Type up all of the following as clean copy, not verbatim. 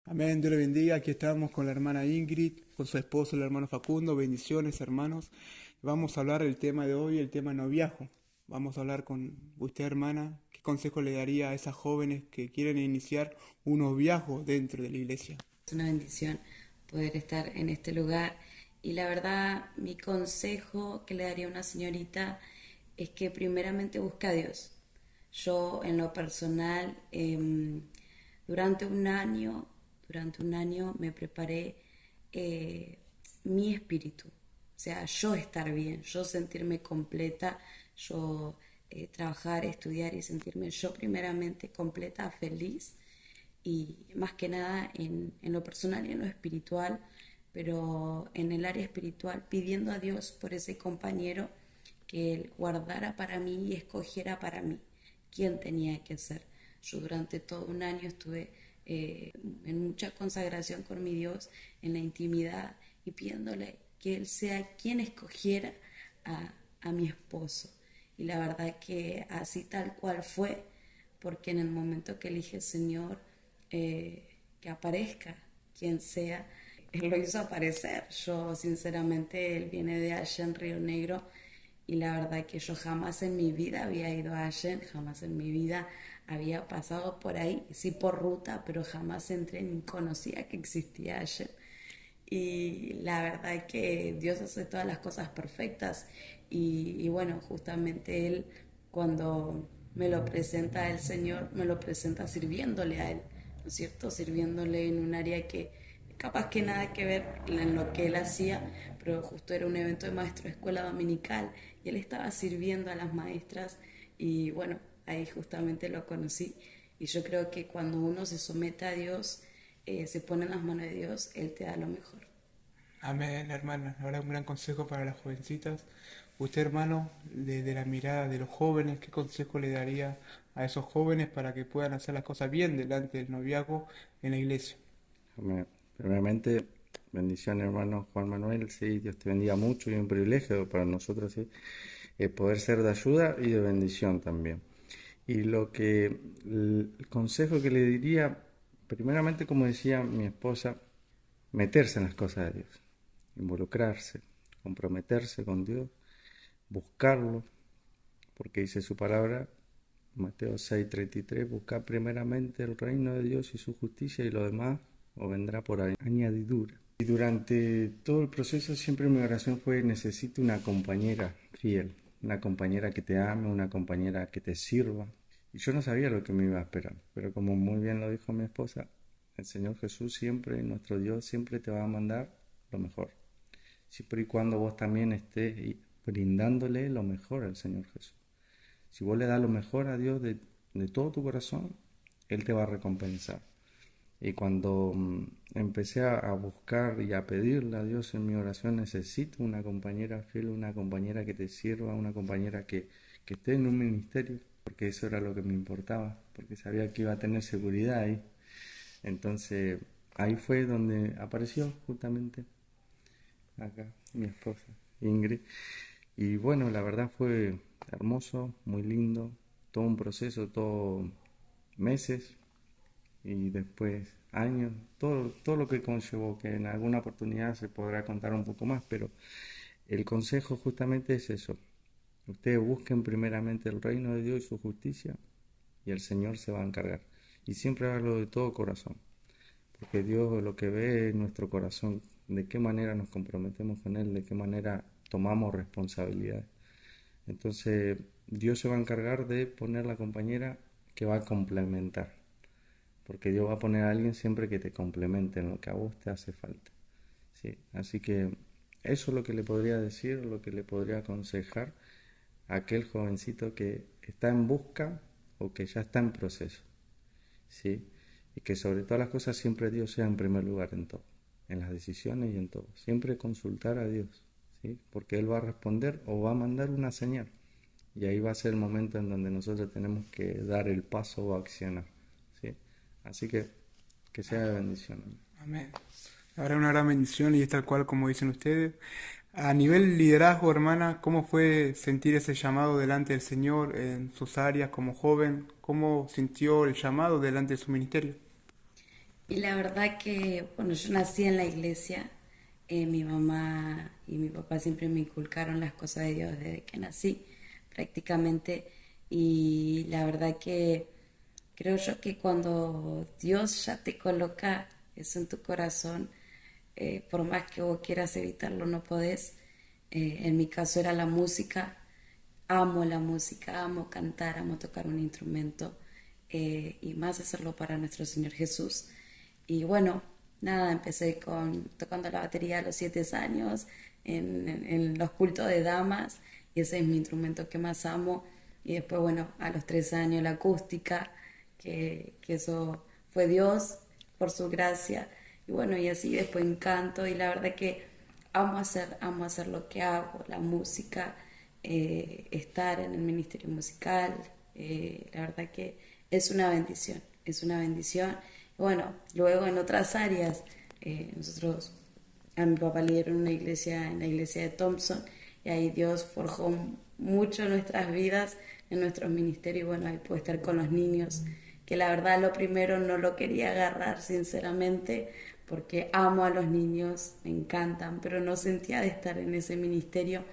Amén, Dios le bendiga. Aquí estamos con la hermana Ingrid, con su esposo, el hermano Facundo. Bendiciones, hermanos. Vamos a hablar del tema de hoy, el tema noviazgo. Vamos a hablar con usted, hermana. ¿Qué consejo le daría a esas jóvenes que quieren iniciar un noviazgo dentro de la iglesia? Es una bendición poder estar en este lugar y la verdad mi consejo que le daría a una señorita es que primeramente busque a Dios. Yo en lo personal durante un año, durante un año me preparé eh, mi espíritu, o sea, yo estar bien, yo sentirme completa, yo trabajar, estudiar y sentirme yo primeramente completa, feliz y más que nada en lo personal y en lo espiritual, pero en el área espiritual pidiendo a Dios por ese compañero que Él guardara para mí y escogiera para mí quién tenía que ser. Yo durante todo un año estuve en mucha consagración con mi Dios, en la intimidad y pidiéndole que Él sea quien escogiera a, a mi esposo. Y la verdad que así tal cual fue, porque en el momento que elige el Señor, que aparezca quien sea, Él lo hizo aparecer. Yo sinceramente, Él viene de allá en Río Negro y la verdad que yo jamás en mi vida había ido a Allen, jamás en mi vida había pasado por ahí, sí por ruta, pero jamás entré ni conocía que existía Allen. Y la verdad que Dios hace todas las cosas perfectas y bueno, justamente Él cuando me lo presenta el Señor, me lo presenta sirviéndole a Él, ¿no es cierto? Sirviéndole en un área que capaz que nada que ver en lo que Él hacía, pero justo era un evento de maestro de escuela dominical y Él estaba sirviendo a las maestras y bueno, ahí justamente lo conocí y yo creo que cuando uno se somete a Dios, se pone en las manos de Dios, Él te da lo mejor. Amén, hermana. Ahora un gran consejo para las jovencitas. Usted, hermano, desde la mirada de los jóvenes, ¿qué consejo le daría a esos jóvenes para que puedan hacer las cosas bien delante del noviazgo en la iglesia? Primeramente, bendiciones hermano Juan Manuel, sí, Dios te bendiga mucho y un privilegio para nosotros, sí, poder ser de ayuda y de bendición también. Y el consejo que le diría, primeramente como decía mi esposa, meterse en las cosas de Dios, involucrarse, comprometerse con Dios, buscarlo, porque dice su palabra, Mateo 6:33, buscar primeramente el reino de Dios y su justicia y lo demás os vendrá por añadidura. Y durante todo el proceso siempre mi oración fue necesito una compañera fiel, una compañera que te ame, una compañera que te sirva. Y yo no sabía lo que me iba a esperar, pero como muy bien lo dijo mi esposa, el Señor Jesús siempre, nuestro Dios, siempre te va a mandar lo mejor. Siempre y cuando vos también estés brindándole lo mejor al Señor Jesús. Si vos le das lo mejor a Dios de todo tu corazón, Él te va a recompensar. Y cuando empecé a buscar y a pedirle a Dios en mi oración, necesito una compañera fiel, una compañera que te sirva, una compañera que esté en un ministerio, porque eso era lo que me importaba, porque sabía que iba a tener seguridad ahí. Entonces ahí fue donde apareció justamente acá mi esposa, Ingrid. Y bueno, la verdad fue hermoso, muy lindo, todo un proceso, todo meses y después años, todo lo que conllevó, que en alguna oportunidad se podrá contar un poco más, pero el consejo justamente es eso. Ustedes busquen primeramente el reino de Dios y su justicia y el Señor se va a encargar. Y siempre hágalo de todo corazón, porque Dios lo que ve es nuestro corazón, de qué manera nos comprometemos con Él, de qué manera tomamos responsabilidad. Entonces Dios se va a encargar de poner la compañera que va a complementar, porque Dios va a poner a alguien siempre que te complemente en lo que a vos te hace falta. ¿Sí? Así que eso es lo que le podría decir, lo que le podría aconsejar a aquel jovencito que está en busca o que ya está en proceso. ¿Sí? Y que sobre todas las cosas siempre Dios sea en primer lugar en todo, en las decisiones y en todo. Siempre consultar a Dios, ¿sí? Porque Él va a responder o va a mandar una señal. Y ahí va a ser el momento en donde nosotros tenemos que dar el paso o accionar, ¿sí? Así que sea de bendición. Amén. Ahora una gran bendición y es tal cual como dicen ustedes. A nivel liderazgo, hermana, ¿cómo fue sentir ese llamado delante del Señor en sus áreas como joven? ¿Cómo sintió el llamado delante de su ministerio? Y la verdad que, bueno, yo nací en la iglesia, mi mamá y mi papá siempre me inculcaron las cosas de Dios desde que nací, prácticamente, y la verdad que creo yo que cuando Dios ya te coloca eso en tu corazón, por más que vos quieras evitarlo, no podés. En mi caso era la música, amo cantar, amo tocar un instrumento y más hacerlo para nuestro Señor Jesús. Y bueno, nada, empecé tocando la batería a los 7 años en los cultos de damas y ese es mi instrumento que más amo. Y después, bueno, a los 3 años la acústica, que eso fue Dios por su gracia. Y bueno, y así después canto y la verdad que amo hacer lo que hago, la música, estar en el ministerio musical, la verdad que es una bendición, es una bendición. Y bueno, luego en otras áreas, nosotros, a mi papá le dieron una iglesia en la iglesia de Thompson y ahí Dios forjó mucho nuestras vidas, en nuestros ministerios y bueno, ahí puedo estar con los niños, que la verdad lo primero no lo quería agarrar sinceramente porque amo a los niños, me encantan, pero no sentía de estar en ese ministerio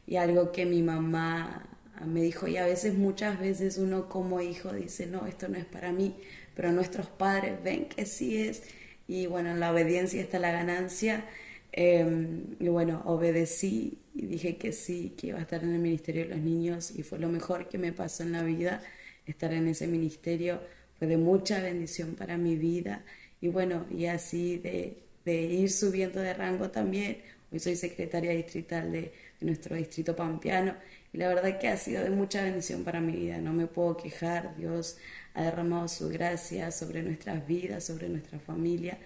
y algo que mi mamá me dijo, y a veces, muchas veces uno como hijo dice, no, esto no es para mí, pero nuestros padres ven que sí es, y bueno, en la obediencia está la ganancia, y bueno, obedecí y dije que sí, que iba a estar en el Ministerio de los Niños, y fue lo mejor que me pasó en la vida, estar en ese ministerio, fue de mucha bendición para mi vida, y bueno, y así de ir subiendo de rango también. Hoy soy secretaria distrital de nuestro distrito pampeano y la verdad que ha sido de mucha bendición para mi vida. No me puedo quejar, Dios ha derramado su gracia sobre nuestras vidas, sobre nuestra familia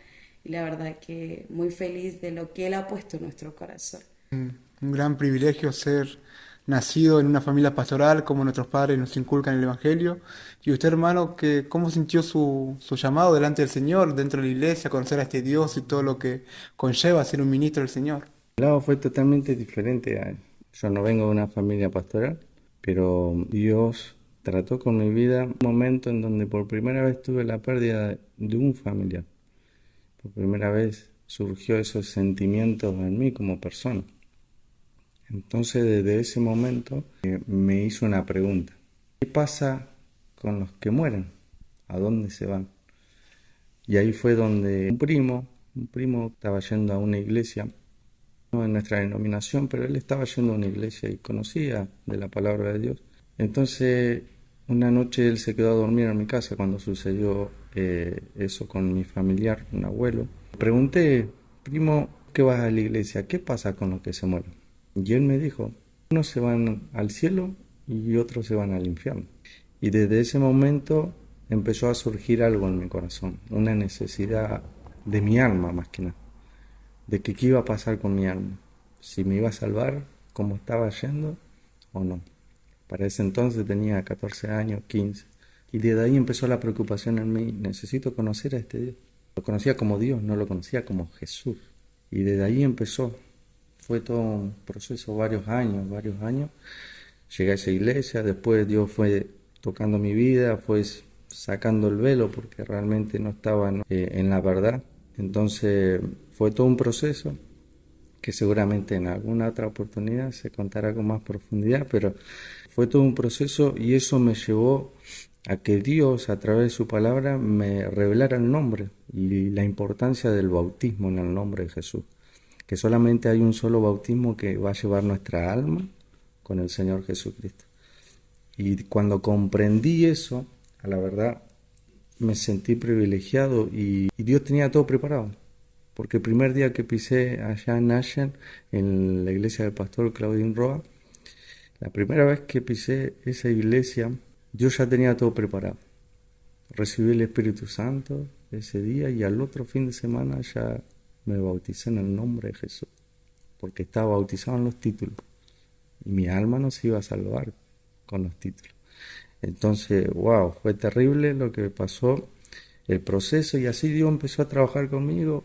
y la verdad que muy feliz de lo que Él ha puesto en nuestro corazón. Un gran privilegio ser nacido en una familia pastoral como nuestros padres nos inculcan el Evangelio. Y usted, hermano, ¿cómo sintió su llamado delante del Señor, dentro de la iglesia, conocer a este Dios y todo lo que conlleva ser un ministro del Señor? El lado fue totalmente diferente. Yo no vengo de una familia pastoral, pero Dios trató con mi vida un momento en donde por primera vez tuve la pérdida de un familiar. Por primera vez surgió esos sentimientos en mí como persona. Entonces desde ese momento me hizo una pregunta. ¿Qué pasa con los que mueren? ¿A dónde se van? Y ahí fue donde un primo estaba yendo a una iglesia, no en nuestra denominación, pero él estaba yendo a una iglesia y conocía de la palabra de Dios. Entonces una noche él se quedó a dormir en mi casa cuando sucedió eso con mi familiar, un abuelo. Pregunté, primo, ¿qué vas a la iglesia? ¿Qué pasa con los que se mueren? Y él me dijo, unos se van al cielo y otros se van al infierno. Y desde ese momento empezó a surgir algo en mi corazón, una necesidad de mi alma más que nada, de que qué iba a pasar con mi alma, si me iba a salvar como estaba yendo o no. Para ese entonces tenía 14 años, 15, y desde ahí empezó la preocupación en mí, necesito conocer a este Dios. Lo conocía como Dios, no lo conocía como Jesús. Y desde ahí empezó. Fue todo un proceso, varios años. Llegué a esa iglesia, después Dios fue tocando mi vida, fue sacando el velo porque realmente no estaba en la verdad. Entonces fue todo un proceso que seguramente en alguna otra oportunidad se contará con más profundidad, pero fue todo un proceso y eso me llevó a que Dios a través de su palabra me revelara el nombre y la importancia del bautismo en el nombre de Jesús, que solamente hay un solo bautismo que va a llevar nuestra alma con el Señor Jesucristo. Y cuando comprendí eso, a la verdad me sentí privilegiado y Dios tenía todo preparado. Porque el primer día que pisé allá en Ashen, en la iglesia del pastor Claudín Roa, la primera vez que pisé esa iglesia, Dios ya tenía todo preparado. Recibí el Espíritu Santo ese día y al otro fin de semana ya me bauticé en el nombre de Jesús, porque estaba bautizado en los títulos y mi alma no se iba a salvar con los títulos. Entonces, wow, fue terrible lo que pasó, el proceso, y así Dios empezó a trabajar conmigo.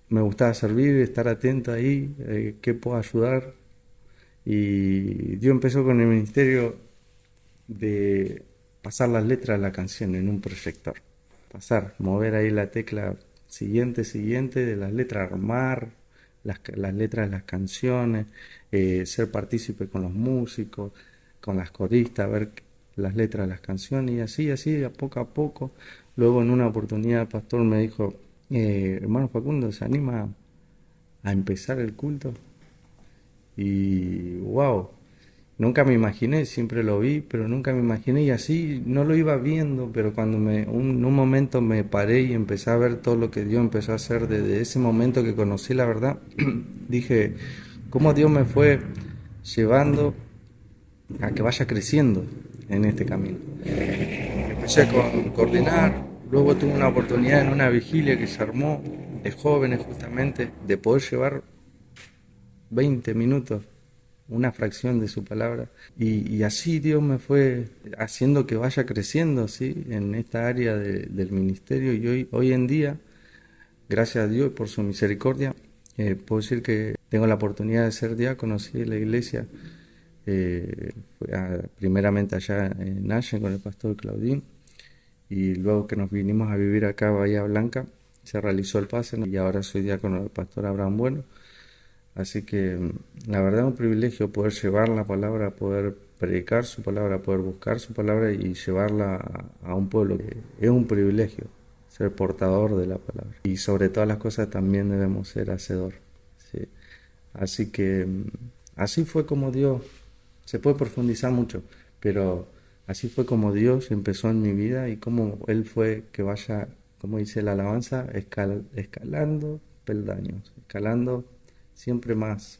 Me gustaba servir, estar atento ahí, qué puedo ayudar. Y Dios empezó con el ministerio de pasar las letras de la canción en un proyector. pasar, mover ahí la tecla siguiente, de las letras, armar las letras de las canciones, ser partícipe con los músicos, con las coristas, ver las letras de las canciones y así, a poco. Luego en una oportunidad el pastor me dijo, hermano Facundo, ¿se anima a empezar el culto? Y wow, nunca me imaginé, siempre lo vi, pero nunca me imaginé y así no lo iba viendo, pero cuando en un momento me paré y empecé a ver todo lo que Dios empezó a hacer desde ese momento que conocí la verdad, dije, ¿cómo Dios me fue llevando a que vaya creciendo en este camino? Empecé a coordinar, luego tuve una oportunidad en una vigilia que se armó de jóvenes justamente, de poder llevar 20 minutos, una fracción de su palabra, y así Dios me fue haciendo que vaya creciendo, ¿sí? En esta área del ministerio, y hoy en día, gracias a Dios por su misericordia, puedo decir que tengo la oportunidad de ser diácono, ¿sí? En la iglesia, primeramente allá en Nash con el pastor Claudín, y luego que nos vinimos a vivir acá a Bahía Blanca, se realizó el pase, ¿no? Y ahora soy diácono del pastor Abraham Bueno. Así que la verdad es un privilegio poder llevar la palabra, poder predicar su palabra, poder buscar su palabra y llevarla a un pueblo. Es un privilegio ser portador de la palabra. Y sobre todas las cosas también debemos ser hacedor, ¿sí? Así que así fue como Dios, se puede profundizar mucho, pero así fue como Dios empezó en mi vida y como Él fue que vaya, como dice la alabanza, escalando peldaños, escalando siempre más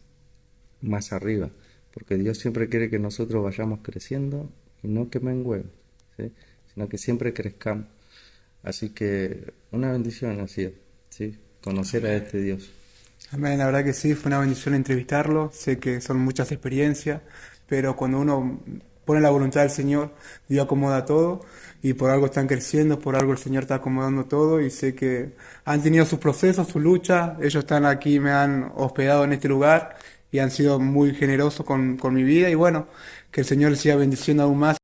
arriba, porque Dios siempre quiere que nosotros vayamos creciendo y no que menguemos, ¿sí? Sino que siempre crezcamos. Así que una bendición así, ¿sí? Conocer a este Dios. Amén, la verdad que sí, fue una bendición entrevistarlo. Sé que son muchas experiencias, pero cuando uno pone la voluntad del Señor, Dios acomoda todo y por algo están creciendo, por algo el Señor está acomodando todo y sé que han tenido sus procesos, su lucha. Ellos están aquí, me han hospedado en este lugar y han sido muy generosos con mi vida y bueno, que el Señor siga bendiciendo aún más.